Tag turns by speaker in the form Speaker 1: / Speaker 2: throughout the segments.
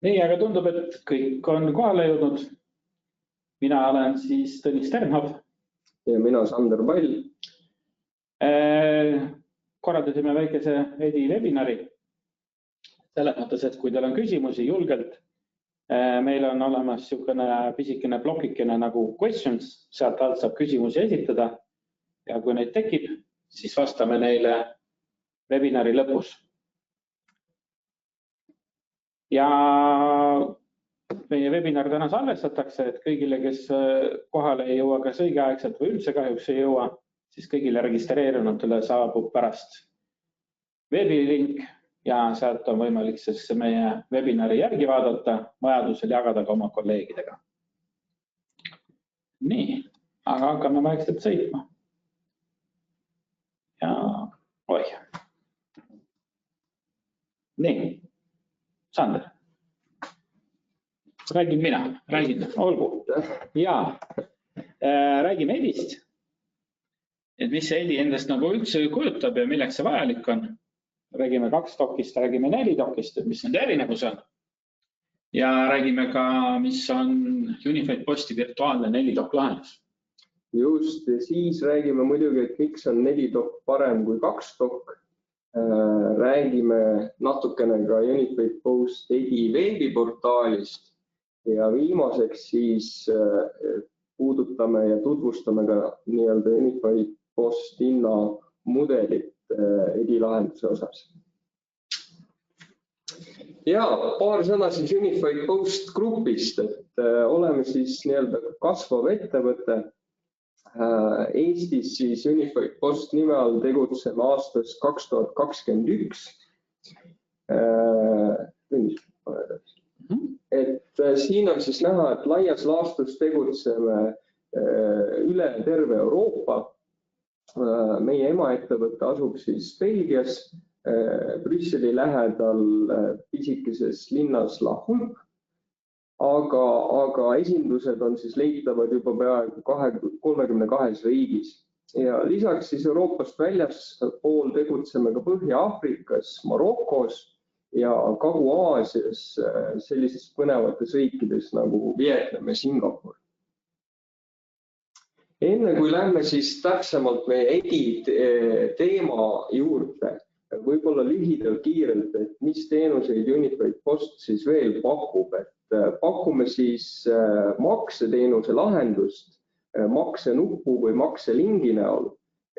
Speaker 1: Nii, aga tundub, et kõik on kohale jõudnud. Mina olen siis Tõnis Sternhoff.
Speaker 2: Ja mina Sander Pall.
Speaker 1: Korraldasime väikese EDI webinari. Selles mõttes, et kui teil on küsimusi julgelt, meil on olemas niisugune pisikene plokikene nagu questions, sealt alt saab küsimusi esitada ja kui neid tekib, siis vastame neile webinari lõpus. Ja meie webinar täna salvestatakse, et kõigile, kes kohale ei jõua kas õigeaegselt või üldse kahjuks ei jõua, siis kõigile registreerunutele saabub pärast veebilink ja sealt on võimalik siis meie webinari järgi vaadata, vajadusel jagada ka oma kolleegidega. Nii, aga hakkame vaikselt sõitma. Ja oih. Nii, Sander. Räägin mina, olgu. Ja, räägime EDI-st. Et mis see EDI endast nagu üldse kujutab ja milleks see vajalik on. Räägime 2 dokist, räägime 4 dokist, mis nende erinevus on. Ja räägime ka, mis on Unified Posti virtuaalne 4 dok lahendus.
Speaker 2: Just, ja siis räägime muidugi, et miks on 4 dok parem kui 2 dok. Räägime natukene ka Unified Post EDI veebiportaalist. Ja viimaseks siis puudutame ja tutvustame ka nii-öelda Unified Post hinna mudelit EDI lahenduse osas. Ja paar sõna siis Unified Post grupist, et oleme siis nii-öelda kasvav ettevõte. Eestis siis Unified Post nime all tegutseme aastast 2021. Et siin on siis näha, et laias laastus tegutseme üle terve Euroopa. Meie emaettevõte asub siis Belgias, Brüsseli lähedal pisikeses linnas La Hulpe, aga esindused on siis leitavad juba peaaegu 32 riigis. Ja lisaks siis Euroopast väljaspool tegutseme ka Põhja-Aafrikas, Marokos ja Kagu-Aasias sellises põnevates riikides nagu Vietnam ja Singapur. Enne kui lähme siis täpsemalt meie EDI teema juurde, võib-olla lühidalt kiirelt, et mis teenuseid Unified Post siis veel pakub, et pakume siis makseteenuse lahendust maksenuppu või makselingi näol,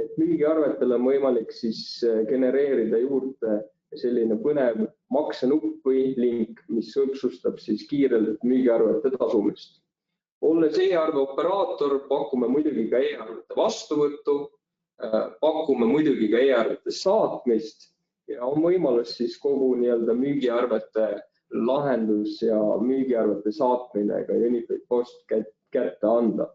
Speaker 2: et müügiarvetel on võimalik siis genereerida juurde selline põnev maksenupp või link, mis hõlpsustab siis kiirelt müügiarvete tasumist. Olles e-arve operaator, pakume muidugi ka e-arvete vastuvõttu, pakume muidugi ka e-arvete saatmist ja on võimalus siis kogu nii-öelda müügiarvete lahendus ja müügiarvete saatmine ka Unified Post kätte anda.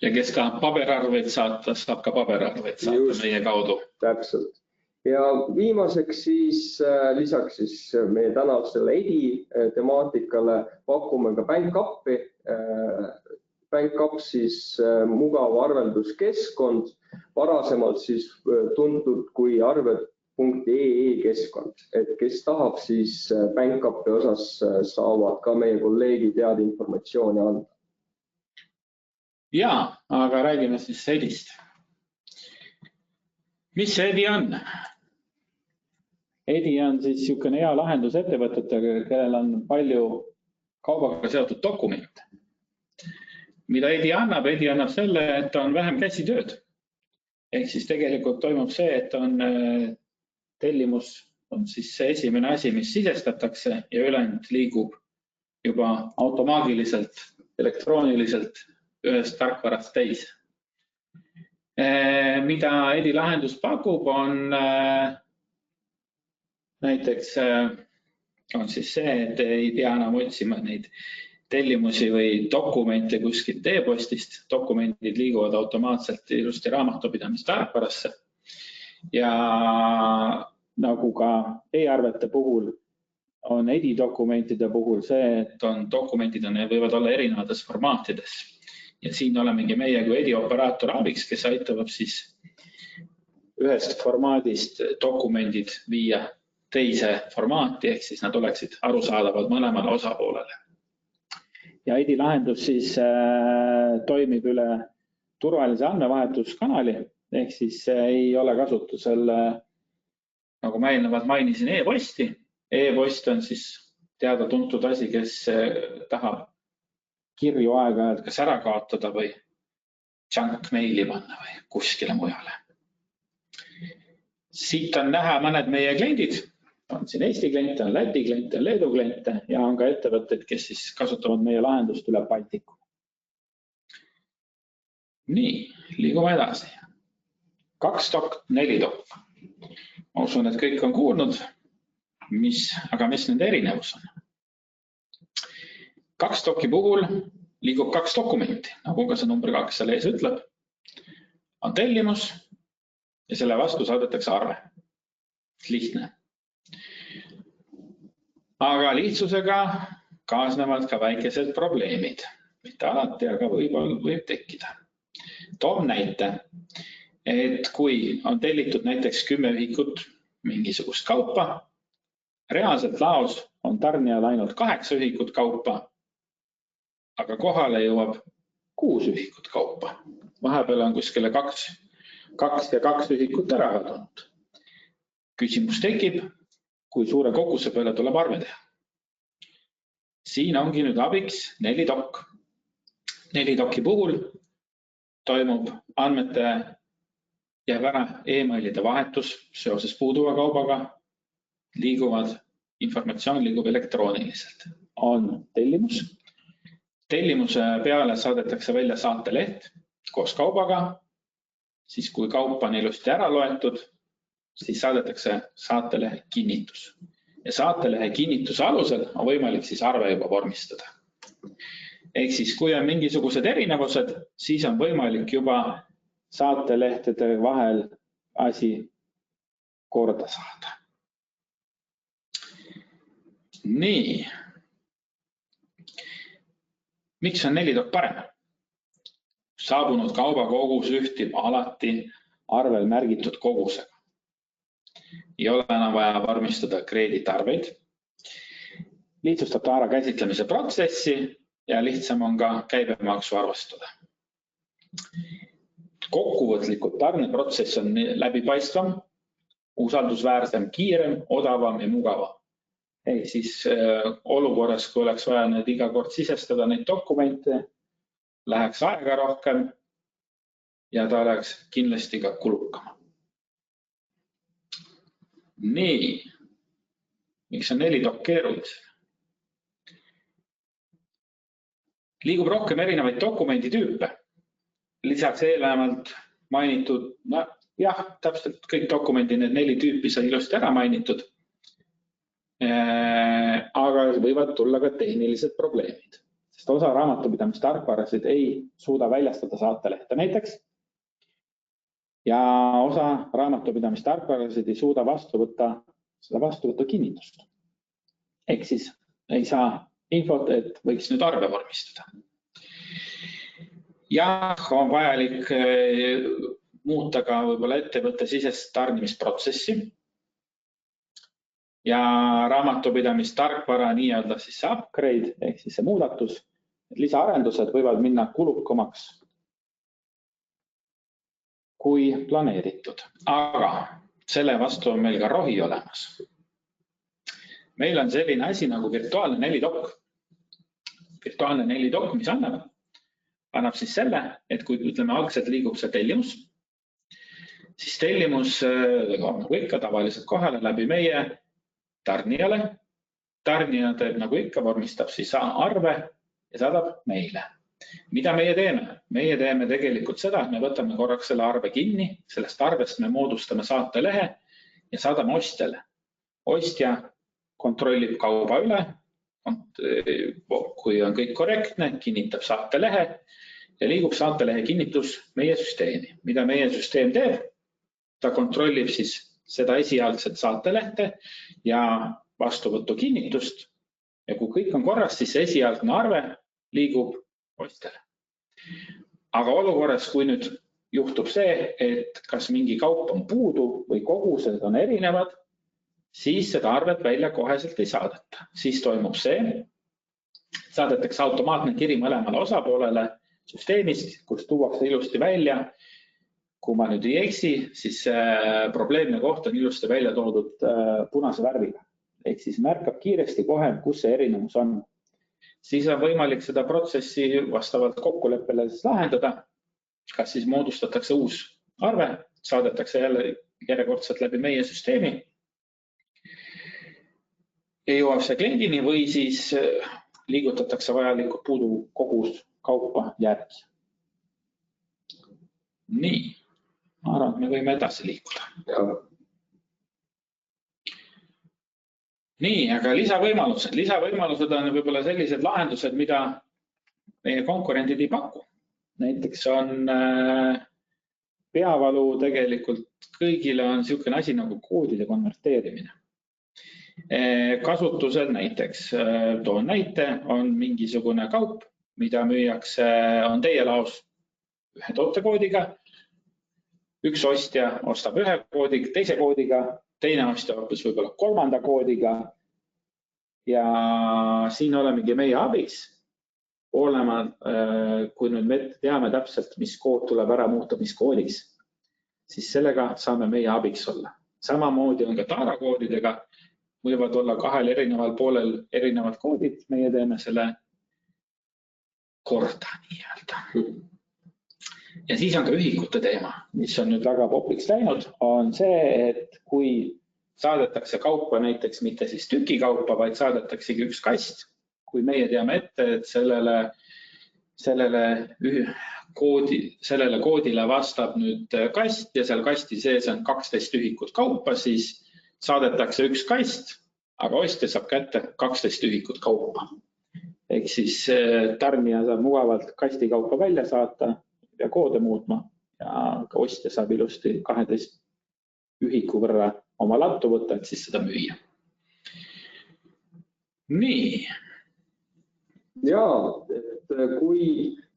Speaker 1: Ja kes tahab paberarveid saata, saab ka paberarveid saata meie kaudu.
Speaker 2: Täpselt. Ja viimaseks siis lisaks siis meie tänasele EDI temaatikale pakume ka BankUpi. BankUp siis mugav arvelduskeskkond, varasemalt siis tuntud kui arved.ee keskkond. Et kes tahab, siis BankUpi osas saavad ka meie kolleegid head informatsiooni anda.
Speaker 1: Ja, aga räägime siis EDI-st. Mis see EDI on? EDI on siis niisugune hea lahendus ettevõtetega, kellel on palju kaubaga seotud dokumente. Mida EDI annab? EDI annab selle, et on vähem käsitööd. Ehk siis tegelikult toimub see, et on tellimus on siis see esimene asi, mis sisestatakse ja ülejäänud liigub juba automaagiliselt, elektrooniliselt ühest tarkvarast teise. Mida EDI lahendus pakub, on näiteks on siis see, et ei pea enam otsima neid tellimusi või dokumente kuskilt e-postist. Dokumendid liiguvad automaatselt ilusti raamatupidamistarkvarasse. Ja nagu ka e-arvete puhul on EDI dokumentide puhul see, et dokumendid võivad olla erinevates formaatides. Ja siin olemegi meie kui EDI operaator abiks, kes aitab siis ühest formaadist dokumendid viia teise formaati, ehk siis nad oleksid arusaadavad mõlemale osapoolele. Ja EDI lahendus siis toimib üle turvalise andmevahetuskanali, ehk siis ei ole kasutusel, nagu ma eelnevalt mainisin, e-posti. E-post on siis teada-tuntud asi, kes tahab kirju aeg-ajalt kas ära kaotada või junk meili panna või kuskile mujale. Siit on näha mõned meie kliendid. On siin Eesti kliente, on Läti kliente, on Leedu kliente ja on ka ettevõtted, kes siis kasutavad meie lahendust üle Baltiku. Nii, liigume edasi. 2 dok, 4 dok. Ma usun, et kõik on kuulnud, aga mis nende erinevus on? 2 doki puhul liigub 2 dokumenti, nagu ka see number 2 seal ees ütleb. On tellimus ja selle vastu saadetakse arve. Lihtne. Aga lihtsusega kaasnevad ka väikesed probleemid. Mitte alati, aga võib tekkida. Toon näite, et kui on tellitud näiteks 10 ühikut mingisugust kaupa, reaalselt laos on tarnijal ainult 8 ühikut kaupa, aga kohale jõuab 6 ühikut kaupa. Vahepeal on kuskile 2 ja 2 ühikut ära kadunud. Küsimus tekib, kui suure koguse peale tuleb arve teha. Siin ongi nüüd abiks 4 dok. 4 doki puhul toimub andmete jääb ära e-mailide vahetus seoses puuduva kaubaga, informatsioon liigub elektrooniliselt. On tellimus. Tellimuse peale saadetakse välja saateleht koos kaubaga, siis kui kaup on ilusti ära loetud, siis saadetakse saatelehe kinnitus. Ja saatelehe kinnituse alusel on võimalik siis arve juba vormistada. Ehk siis kui on mingisugused erinevused, siis on võimalik juba saatelehtede vahel asi korda saada. Nii. Miks on 4 dok parem? Saabunud kauba kogus ühtib alati arvel märgitud kogusega. Ei ole enam vaja vormistada kreeditarveid. Lihtsustab taara käsitlemise protsessi ja lihtsam on ka käibemaksu arvestada. Kokkuvõtlikult tarneprotsess on läbipaistvam, usaldusväärsem, kiirem, odavam ja mugavam. Ehk siis olukorras, kui oleks vaja need iga kord sisestada neid dokumente, läheks aega rohkem ja ta oleks kindlasti ka kulukam. Nii, miks on 4 dok keerulisem? Liigub rohkem erinevaid dokumenditüüpe. Lisaks eelnevalt mainitud, täpselt kõik dokumendid, need 4 tüüpi sai ilusti ära mainitud. Aga võivad tulla ka tehnilised probleemid, sest osa raamatupidamistarkvarasid ei suuda väljastada saatelehte näiteks. Ja osa raamatupidamistarkvarasid ei suuda vastu võtta kinnitust. Ehk siis ei saa infot, et võiks nüüd arve vormistada. Ja on vajalik muuta ka võib-olla ettevõtte sisest tarnimisprotsessi. Ja raamatupidamistarkvara nii-öelda siis see upgrade, ehk siis see muudatus, et lisaarendused võivad minna kulukamaks kui planeeritud. Aga selle vastu on meil ka rohi olemas. Meil on selline asi nagu virtuaalne 4 dok. Virtuaalne 4 dok, mis annab siis selle, et kui ütleme algselt liigub see tellimus, siis tellimus nagu ikka tavaliselt kohale läbi meie tarnijale. Tarnija teeb nagu ikka, vormistab siis arve ja saadab meile. Mida meie teeme? Meie teeme tegelikult seda, et me võtame korraks selle arve kinni, sellest arvest me moodustame saatelehe ja saadame ostjale. Ostja kontrollib kauba üle, kui on kõik korrektne, kinnitab saatelehe ja liigub saatelehe kinnitus meie süsteemi. Mida meie süsteem teeb? Ta kontrollib siis seda esialgset saatelehte ja vastuvõtu kinnitust ja kui kõik on korras, siis see esialgne arve liigub ostjale. Aga olukorras, kui nüüd juhtub see, et kas mingi kaup on puudu või kogused on erinevad, siis seda arvet välja koheselt ei saadeta. Siis toimub see, saadetakse automaatne kiri mõlemale osapoolele süsteemist, kus tuuakse ilusti välja. Kui ma nüüd ei eksi, siis probleemne koht on ilusti välja toodud punase värviga. Ehk siis märkab kiiresti kohe, kus see erinevus on. Siis on võimalik seda protsessi vastavalt kokkuleppele lahendada. Kas siis moodustatakse uus arve, saadetakse jälle järjekordselt läbi meie süsteemi. Ja jõuab see kliendini või siis liigutatakse vajalikud puudu kogus kaupa järgi. Nii, ma arvan, et me võime edasi liikuda. Nii, aga lisavõimalused on võib-olla sellised lahendused, mida meie konkurendid ei paku. Näiteks on peavalu tegelikult kõigile on niisugune asi nagu koodide konverteerimine. Kasutusel näiteks, toon näite, on mingisugune kaup, mida müüakse, on teie laos ühe tootekoodiga. Üks ostja ostab ühe koodiga, teise koodiga, teine ostja hoopis võib-olla kolmanda koodiga. Ja siin olemegi meie abiks. Kui nüüd me teame täpselt, mis kood tuleb ära muuta, mis koodiks, siis sellega saame meie abiks olla. Samamoodi on ka Tara koodidega. Võivad olla kahel erineval poolel erinevad koodid, meie teeme selle korda nii-öelda. Ja siis on ka ühikute teema, mis on nüüd väga popiks läinud, on see, et kui saadetakse kaupa näiteks mitte siis tükikaupa, vaid saadetaksegi üks kast, kui meie teame ette, et sellele koodile vastab nüüd kast ja seal kasti sees on 12 ühikut kaupa, siis saadetakse üks kast, aga ostja saab kätte 12 ühikut kaupa. Ehk siis tarnija saab mugavalt kasti kaupa välja saata ja koode muutma ja ka ostja saab ilusti 12 ühiku võrra oma lattu võtta, et siis seda müüa. Nii.
Speaker 2: Ja, et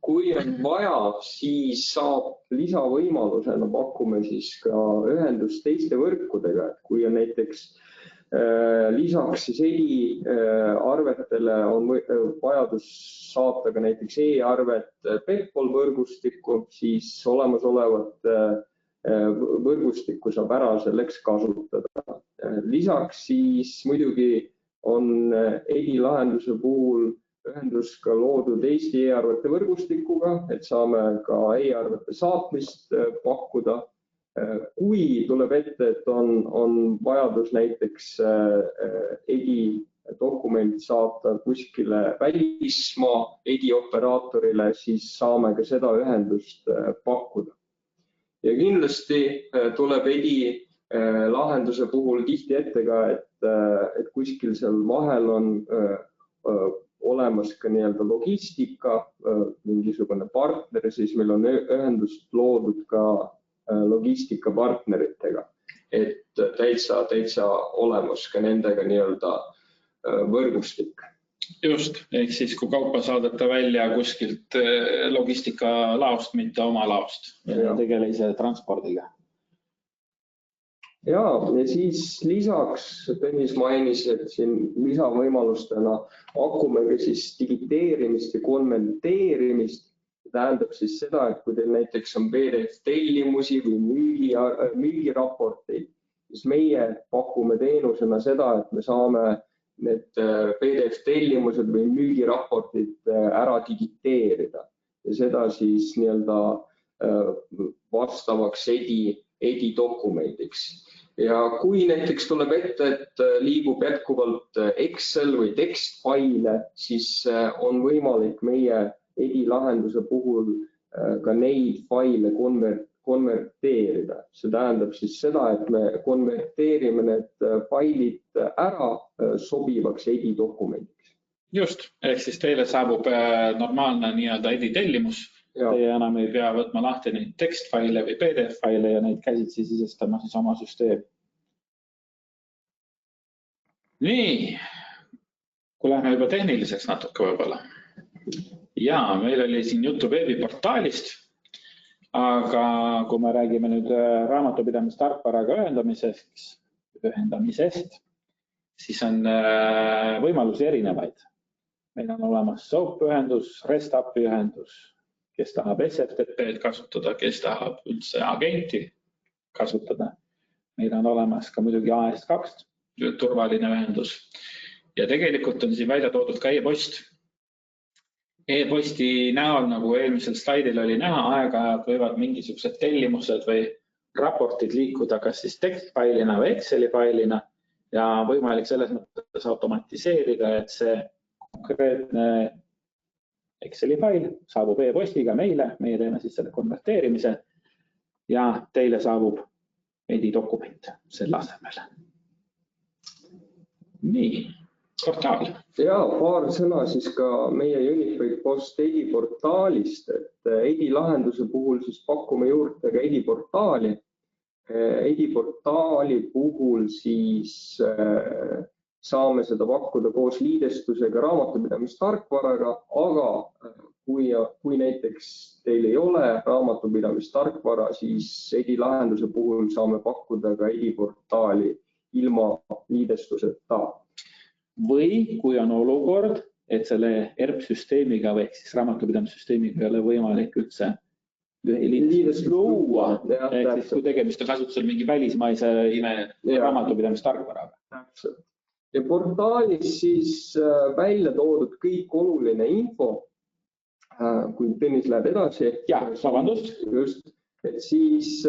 Speaker 2: kui on vaja, siis saab lisavõimalusena pakume siis ka ühendust teiste võrkudega, et kui on näiteks lisaks siis e-arvetele on vajadus saata ka näiteks e-arvet Paypal võrgustikku, siis olemasolevat võrgustikku saab ära selleks kasutada. Lisaks siis muidugi on e-lahenduse puhul ühendus ka loodud Eesti e-arvete võrgustikuga, et saame ka e-arvete saatmist pakkuda. Kui tuleb ette, et on vajadus näiteks e-dokument saata kuskile välismaa e-operaatorile, siis saame ka seda ühendust pakkuda. Ja kindlasti tuleb e-lahenduse puhul tihti ette ka, et kuskil seal vahel on olemas ka nii-öelda logistika, mingisugune partner, siis meil on ühendust loodud ka logistikapartneritega, et täitsa olemas ka nendega nii-öelda võrgustik.
Speaker 1: Just, ehk siis kui kaupa saadeta välja kuskilt logistikalaost, mitte oma laost ja tegelise transpordiga.
Speaker 2: Ja siis lisaks Tõnis mainis, et siin lisavõimalustena pakume ka siis digiteerimist ja konverteerimist. Tähendab siis seda, et kui teil näiteks on PDF-tellimusi või müügiraporteid, siis meie pakume teenusena seda, et me saame need PDF-tellimused või müügiraportid ära digiteerida ja seda siis nii-öelda vastavaks edi-dokumendiks. Ja kui näiteks tuleb ette, et liigub jätkuvalt Excel või tekstfaile, siis on võimalik meie edi-lahenduse puhul ka neid faile konverteerida. See tähendab siis seda, et me konverteerime need failid ära sobivaks edi-dokumendiks.
Speaker 1: Just, ehk siis teile saabub normaalne nii-öelda edi-tellimus. Teie enam ei pea võtma lahti neid tekstfaile või PDF-faile ja neid käsitsi sisestama siis oma süsteemi. Nii, kui lähme juba tehniliseks natuke võib-olla. Ja, meil oli siin juttu veebiportaalist, aga kui me räägime nüüd raamatupidamistarkvaraga ühendamisest, siis on võimalusi erinevaid. Meil on olemas SOAP ühendus, REST API ühendus, kes tahab SFTP-d kasutada, kes tahab üldse agenti kasutada. Meil on olemas ka muidugi AS2 turvaline ühendus ja tegelikult on siin välja toodud ka e-post. E-posti näol, nagu eelmisel slaidil oli näha, aeg-ajalt võivad mingisugused tellimused või raportid liikuda kas siis tekstfailina või Exceli failina ja võimalik selles mõttes automatiseerida, et see konkreetne Exceli fail saabub e-postiga meile, meie teeme siis selle konverteerimise ja teile saabub edidokument selle asemel. Nii, portaal.
Speaker 2: Ja paar sõna siis ka meie Unified Post ediportaalist, et edilahenduse puhul siis pakume juurde ka ediportaali. Ediportaali puhul siis saame seda pakkuda koos liidestusega raamatupidamistarkvaraga, aga kui näiteks teil ei ole raamatupidamistarkvara, siis edilahenduse puhul saame pakkuda ka ediportaali ilma liidestuseta.
Speaker 1: Või kui on olukord, et selle ERP-süsteemiga või siis raamatupidamissüsteemiga ei ole võimalik üldse liidestust luua, ehk siis kui tegemist on kasutusel mingi välismaise raamatupidamistarkvaraga.
Speaker 2: Täpselt. Ja portaalis siis välja toodud kõik oluline info, kui Tõnis läheb edasi.
Speaker 1: Ja, vabandust.
Speaker 2: Just, et siis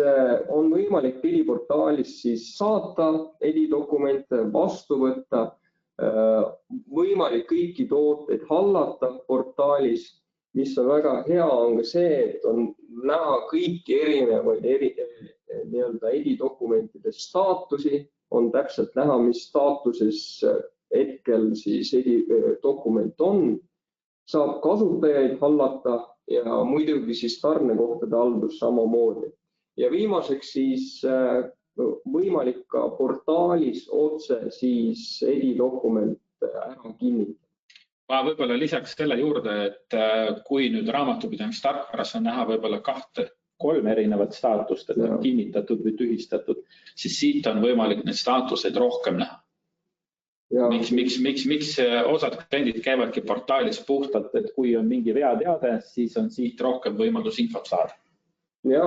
Speaker 2: on võimalik ediportaalis siis saata edidokumente, vastu võtta, võimalik kõiki tooteid hallata portaalis, mis on väga hea, on ka see, et on näha kõiki erinevaid edidokumentide staatusi, on täpselt näha, mis staatuses hetkel siis edidokument on, saab kasutajaid hallata ja muidugi siis tarnekohtade haldus samamoodi. Ja viimaseks siis võimalik ka portaalis otse siis edidokument ära kinnitada.
Speaker 1: Ma võib-olla lisaks selle juurde, et kui nüüd raamatupidamistarkvaras on näha võib-olla 2-3 erinevat staatust, et on kinnitatud või tühistatud, siis siit on võimalik need staatuseid rohkem näha. Miks osad kliendid käivadki portaalis puhtalt, et kui on mingi veateade, siis on siit rohkem võimalus infot saada.
Speaker 2: Ja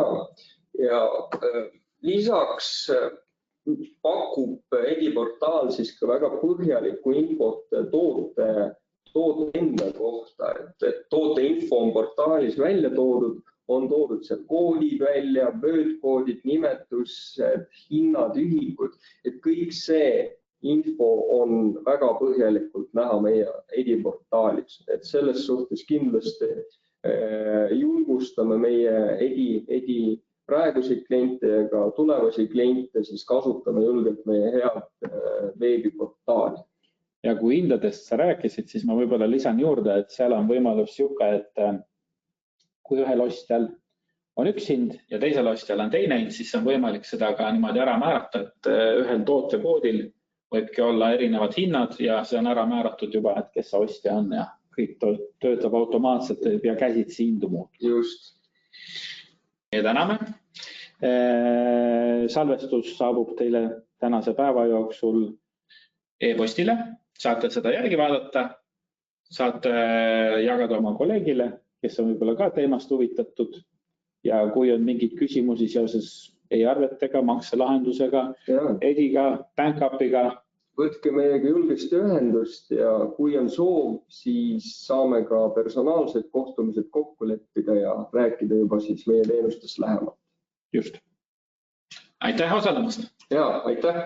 Speaker 2: lisaks pakub ediportaal siis ka väga põhjalikku infot toote enda kohta, et toote info on portaalis välja toodud, on toodud seal koodid välja, vöötkoodid, nimetused, hinnad, ühikud, et kõik see info on väga põhjalikult näha meie ediportaalis, et selles suhtes kindlasti julgustame meie edi praeguseid kliente ja ka tulevasi kliente, siis kasutame julgelt meie head veebiportaali.
Speaker 1: Ja kui hindadest sa rääkisid, siis ma võib-olla lisan juurde, et seal on võimalus siuke, et kui ühel ostjal on üks hind ja teisel ostjal on teine hind, siis on võimalik seda ka niimoodi ära määrata, et ühel tootekoodil võibki olla erinevad hinnad ja see on ära määratud juba, et kes see ostja on ja kõik töötab automaatselt ja käsitsi hindu muuta.
Speaker 2: Just.
Speaker 1: Ja täname. Salvestus saabub teile tänase päeva jooksul e-postile. Saate seda järgi vaadata, saate jagada oma kolleegile, kes on võib-olla ka teemast huvitatud ja kui on mingeid küsimusi seoses e-arvetega, makselahendusega, ediga, BankUpiga.
Speaker 2: Võtke meiega julgesti ühendust ja kui on soov, siis saame ka personaalsed kohtumised kokku leppida ja rääkida juba siis meie teenustest lähemalt.
Speaker 1: Just. Aitäh osalemast!
Speaker 2: Ja, aitäh!